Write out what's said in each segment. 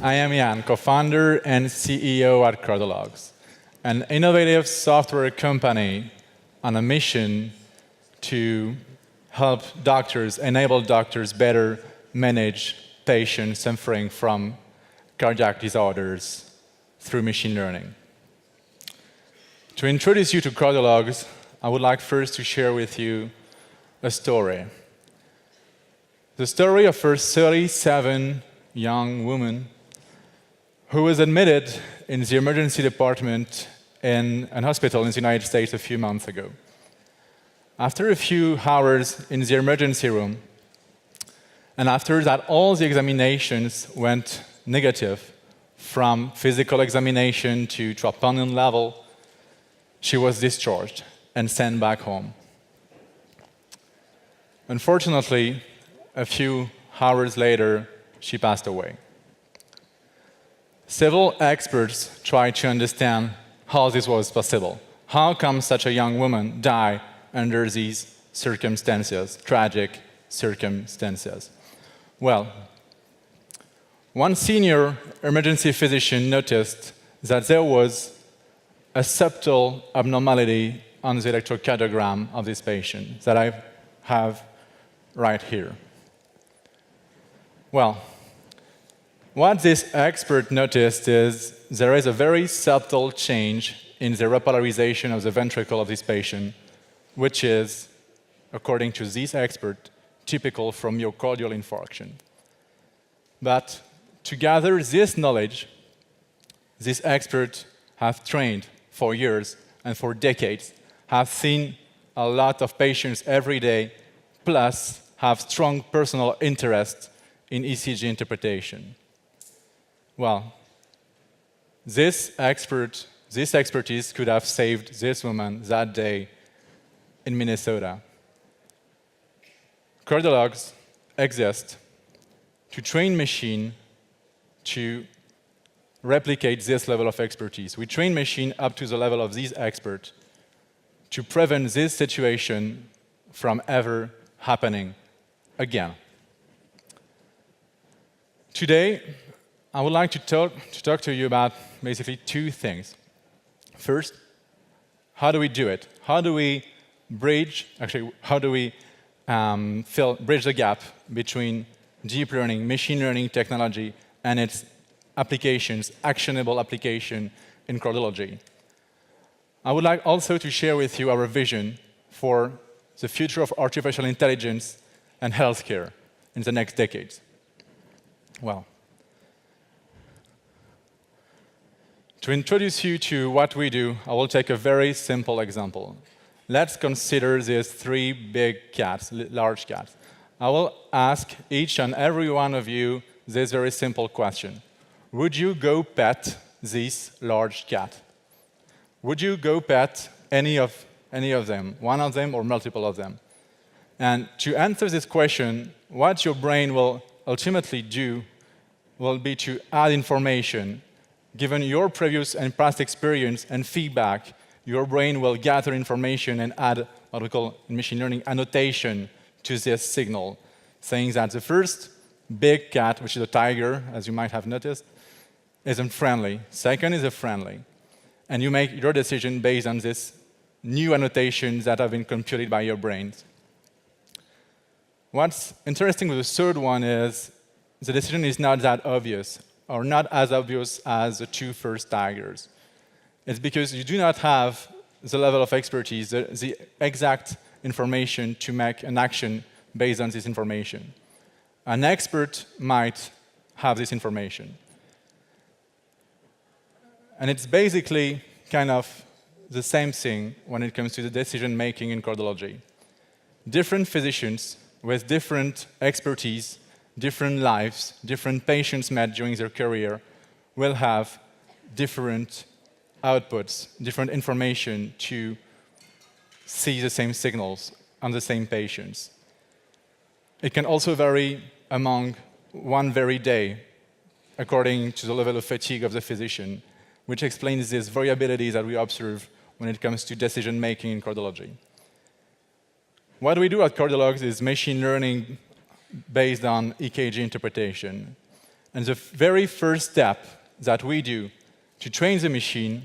I am Yann, co-founder and CEO at CardioLogs, an innovative software company on a mission to help doctors, enable doctors better manage patients suffering from cardiac disorders through machine learning. To introduce you to CardioLogs, I would like first to share with you a story. The story of a 37 young woman who was admitted in the emergency department in a hospital in the United States a few months ago. After a few hours in the emergency room, and after that all the examinations went negative, from physical examination to troponin level, she was discharged and sent back home. Unfortunately, a few hours later, she passed away. Several experts tried to understand how this was possible. How come such a young woman died under these circumstances, tragic circumstances? Well, one senior emergency physician noticed that there was a subtle abnormality on the electrocardiogram of this patient that I have right here. Well, what this expert noticed is there is a very subtle change in the repolarization of the ventricle of this patient, which is, according to this expert, typical from myocardial infarction. But to gather this knowledge, this expert have trained for years and for decades, have seen a lot of patients every day, plus have strong personal interest in ECG interpretation. Well, this expertise could have saved this woman that day in Minnesota. CardioLogs exist to train machine to replicate this level of expertise. We train machine up to the level of these experts to prevent this situation from ever happening again. Today, I would like to talk to you about basically two things. First, how do we do it? How do we bridge the gap between deep learning, machine learning technology and its applications, actionable application in cardiology? I would like also to share with you our vision for the future of artificial intelligence and healthcare in the next decades. Well, to introduce you to what we do, I will take a very simple example. Let's consider these three big cats, large cats. I will ask each and every one of you this very simple question. Would you go pet this large cat? Would you go pet any of them, one of them or multiple of them? And to answer this question, what your brain will ultimately do will be to add information. Given your previous and past experience and feedback, your brain will gather information and add what we call in machine learning annotation to this signal, saying that the first big cat, which is a tiger, as you might have noticed, isn't friendly. Second is a friendly. And you make your decision based on this new annotations that have been computed by your brains. What's interesting with the third one is the decision is not that obvious, or not as obvious as the two first tigers. It's because you do not have the level of expertise, the exact information to make an action based on this information. An expert might have this information. And it's basically kind of the same thing when it comes to the decision-making in cardiology. Different physicians with different expertise, different lives, different patients met during their career will have different outputs, different information to see the same signals on the same patients. It can also vary among one very day according to the level of fatigue of the physician, which explains this variability that we observe when it comes to decision-making in cardiology. What we do at CardioLogs is machine learning based on EKG interpretation. And the very first step that we do to train the machine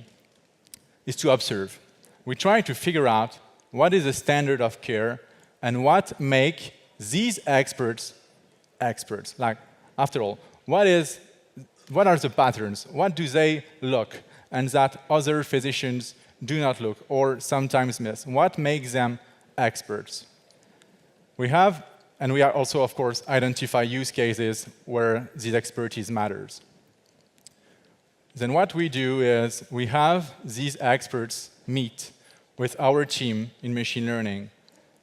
is to observe. We try to figure out what is the standard of care and what make these experts experts. Like, after all, what are the patterns? What do they look and that other physicians do not look or sometimes miss? What makes them experts? We have, and we are also, of course, identify use cases where this expertise matters. Then what we do is we have these experts meet with our team in machine learning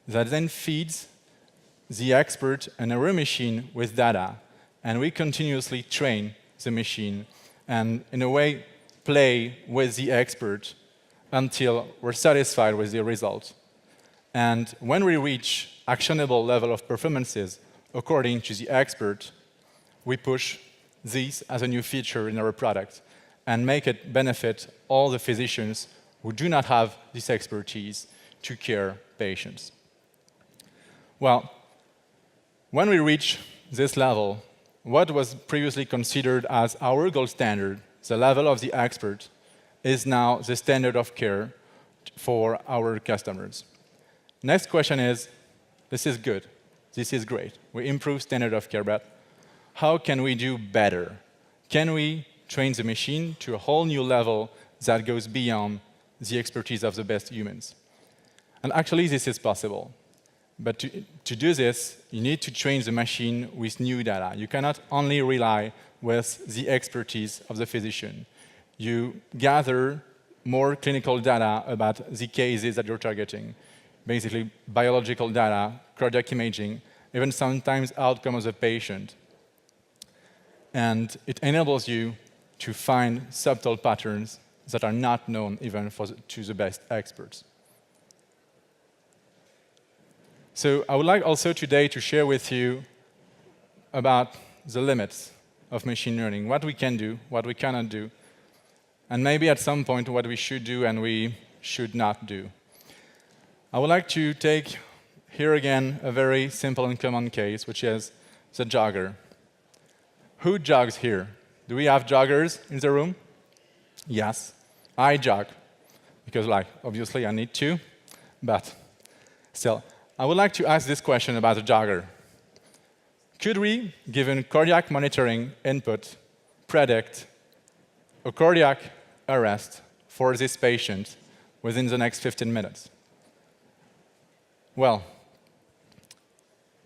that then feeds the expert and our machine with data. And we continuously train the machine and, in a way, play with the expert until we're satisfied with the result. And when we reach actionable level of performances according to the expert, we push this as a new feature in our product and make it benefit all the physicians who do not have this expertise to care patients. Well, when we reach this level, what was previously considered as our gold standard, the level of the expert, is now the standard of care for our customers. Next question is, this is good, this is great. We improve standard of care, but how can we do better? Can we train the machine to a whole new level that goes beyond the expertise of the best humans? And actually, this is possible. But to do this, you need to train the machine with new data. You cannot only rely with the expertise of the physician. You gather more clinical data about the cases that you're targeting, basically biological data, cardiac imaging, even sometimes outcome of the patient. And it enables you to find subtle patterns that are not known even to the best experts. So I would like also today to share with you about the limits of machine learning, what we can do, what we cannot do, and maybe at some point what we should do and we should not do. I would like to take here again a very simple and common case, which is the jogger. Who jogs here? Do we have joggers in the room? Yes, I jog, because obviously I need to, but still. I would like to ask this question about the jogger. Could we, given cardiac monitoring input, predict a cardiac arrest for this patient within the next 15 minutes? Well,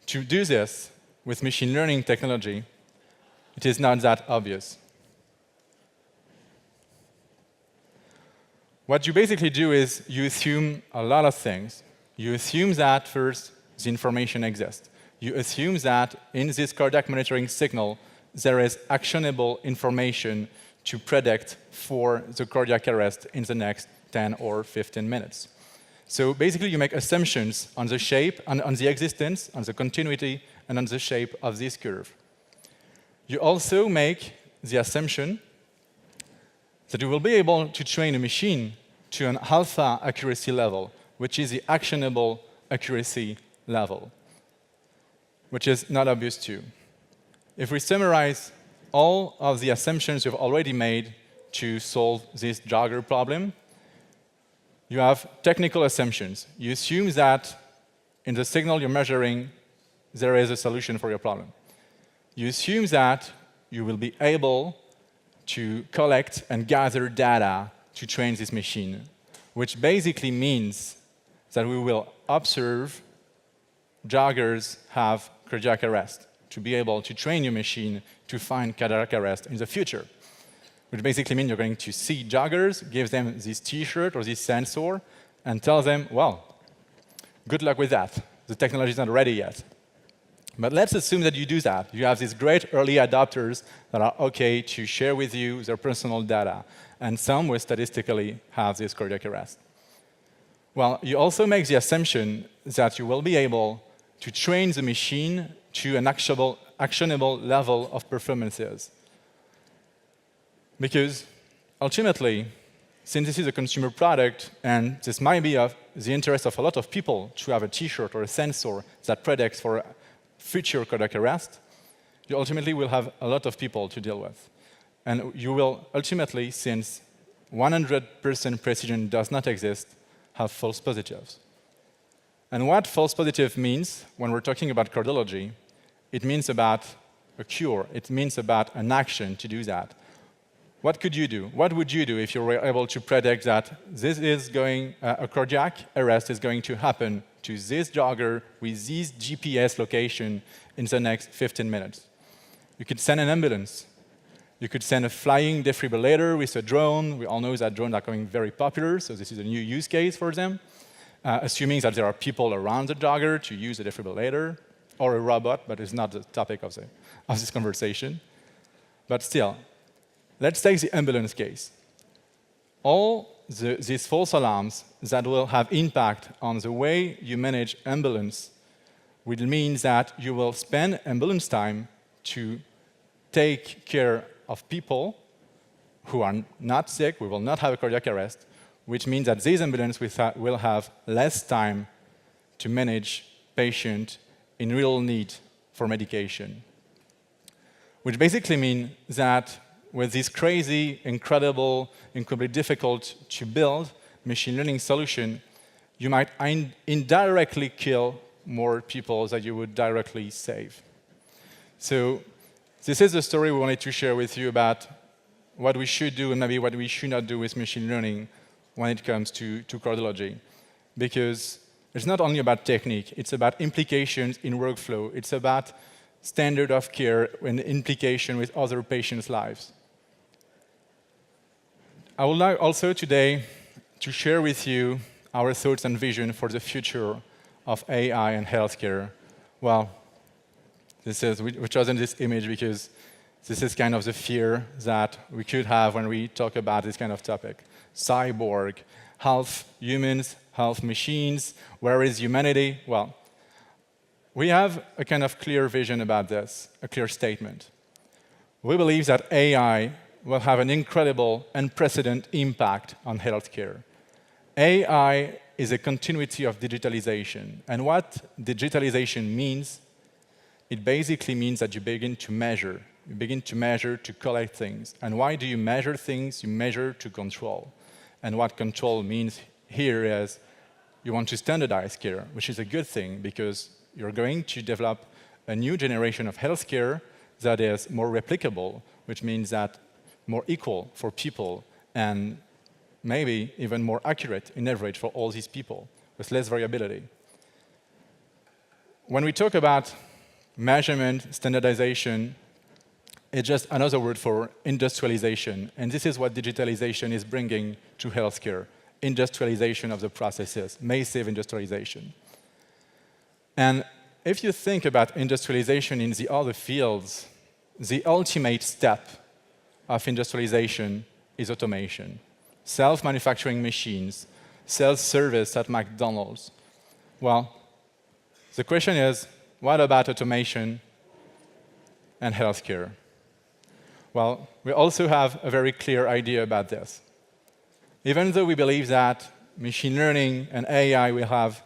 to do this with machine learning technology, it is not that obvious. What you basically do is you assume a lot of things. You assume that, first, the information exists. You assume that in this cardiac monitoring signal, there is actionable information to predict for the cardiac arrest in the next 10 or 15 minutes. So basically, you make assumptions on the shape, on the existence, on the continuity, and on the shape of this curve. You also make the assumption that you will be able to train a machine to an alpha accuracy level, which is the actionable accuracy level, which is not obvious too. If we summarize all of the assumptions you've already made to solve this jogger problem, you have technical assumptions. You assume that in the signal you're measuring, there is a solution for your problem. You assume that you will be able to collect and gather data to train this machine, which basically means that we will observe joggers have cardiac arrest to be able to train your machine to find cardiac arrest in the future, which basically means you're going to see joggers, give them this T-shirt or this sensor, and tell them, well, good luck with that. The technology is not ready yet. But let's assume that you do that. You have these great early adopters that are OK to share with you their personal data, and some will statistically have this cardiac arrest. Well, you also make the assumption that you will be able to train the machine to an actionable level of performances. Because ultimately, since this is a consumer product, and this might be of the interest of a lot of people to have a T-shirt or a sensor that predicts for future cardiac arrest, you ultimately will have a lot of people to deal with. And you will ultimately, since 100% precision does not exist, have false positives. And what false positive means when we're talking about cardiology, it means about a cure. It means about an action to do that. What could you do? What would you do if you were able to predict that this is going, a cardiac arrest is going to happen to this jogger with this GPS location in the next 15 minutes? You could send an ambulance. You could send a flying defibrillator with a drone. We all know that drones are becoming very popular, so this is a new use case for them. Assuming that there are people around the jogger to use a defibrillator, or a robot, but it's not the topic of this conversation. But still, let's take the ambulance case. All these false alarms that will have impact on the way you manage ambulance will mean that you will spend ambulance time to take care of people who are not sick, who will not have a cardiac arrest, which means that these ambulances will have less time to manage patients in real need for medication. Which basically means that with this crazy, incredible, incredibly difficult to build machine learning solution, you might indirectly kill more people than you would directly save. So this is the story we wanted to share with you about what we should do and maybe what we should not do with machine learning when it comes to cardiology. Because it's not only about technique, it's about implications in workflow. It's about standard of care and implication with other patients' lives. I would like also today to share with you our thoughts and vision for the future of AI and healthcare. Well, we've chosen this image because this is kind of the fear that we could have when we talk about this kind of topic. Cyborg, half humans, half machines, where is humanity? Well, we have a kind of clear vision about this, a clear statement. We believe that AI will have an incredible, unprecedented impact on healthcare. AI is a continuity of digitalization. And what digitalization means, it basically means that you begin to measure. You begin to measure to collect things. And why do you measure things? You measure to control. And what control means here is you want to standardize care, which is a good thing because you're going to develop a new generation of healthcare that is more replicable, which means that more equal for people and maybe even more accurate in average for all these people with less variability. When we talk about measurement, standardization, it's just another word for industrialization. And this is what digitalization is bringing to healthcare, industrialization of the processes, massive industrialization. And if you think about industrialization in the other fields, the ultimate step of industrialization is automation. Self-manufacturing machines, self-service at McDonald's. Well, the question is, what about automation and healthcare? Well, we also have a very clear idea about this. Even though we believe that machine learning and AI will have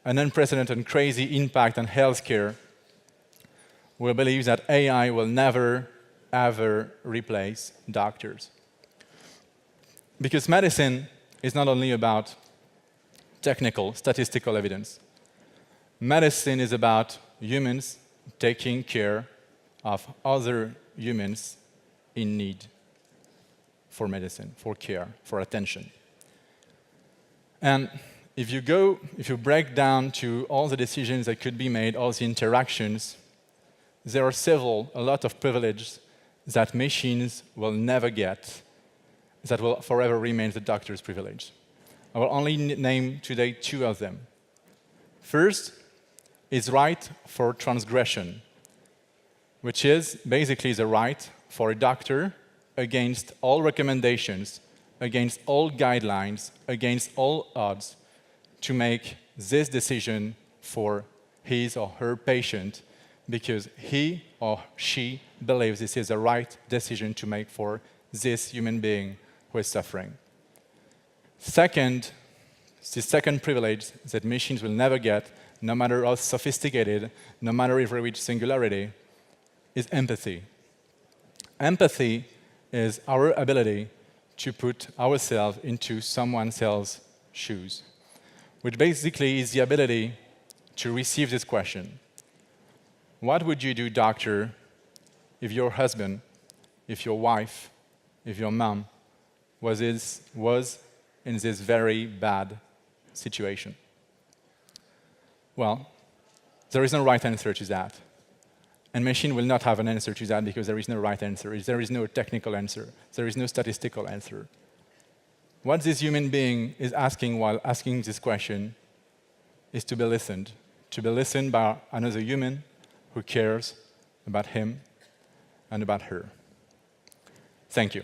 an unprecedented and crazy impact on healthcare, we believe that AI will never, ever replace doctors. Because medicine is not only about technical, statistical evidence. Medicine is about humans taking care of other humans in need for medicine, for care, for attention. And if you break down to all the decisions that could be made, all the interactions, there are a lot of privileges that machines will never get, that will forever remain the doctor's privilege. I will only name today two of them. First is right for transgression, which is basically the right for a doctor against all recommendations, against all guidelines, against all odds, to make this decision for his or her patient because he or she believes this is the right decision to make for this human being who is suffering. Second, the second privilege that machines will never get, no matter how sophisticated, no matter if we reach singularity, is empathy. Empathy is our ability to put ourselves into someone else's shoes, which basically is the ability to receive this question. What would you do, doctor, if your husband, if your wife, if your mom was in this very bad situation? Well, there is no right answer to that. And machine will not have an answer to that because there is no right answer. There is no technical answer. There is no statistical answer. What this human being is asking while asking this question is to be listened by another human who cares about him and about her. Thank you.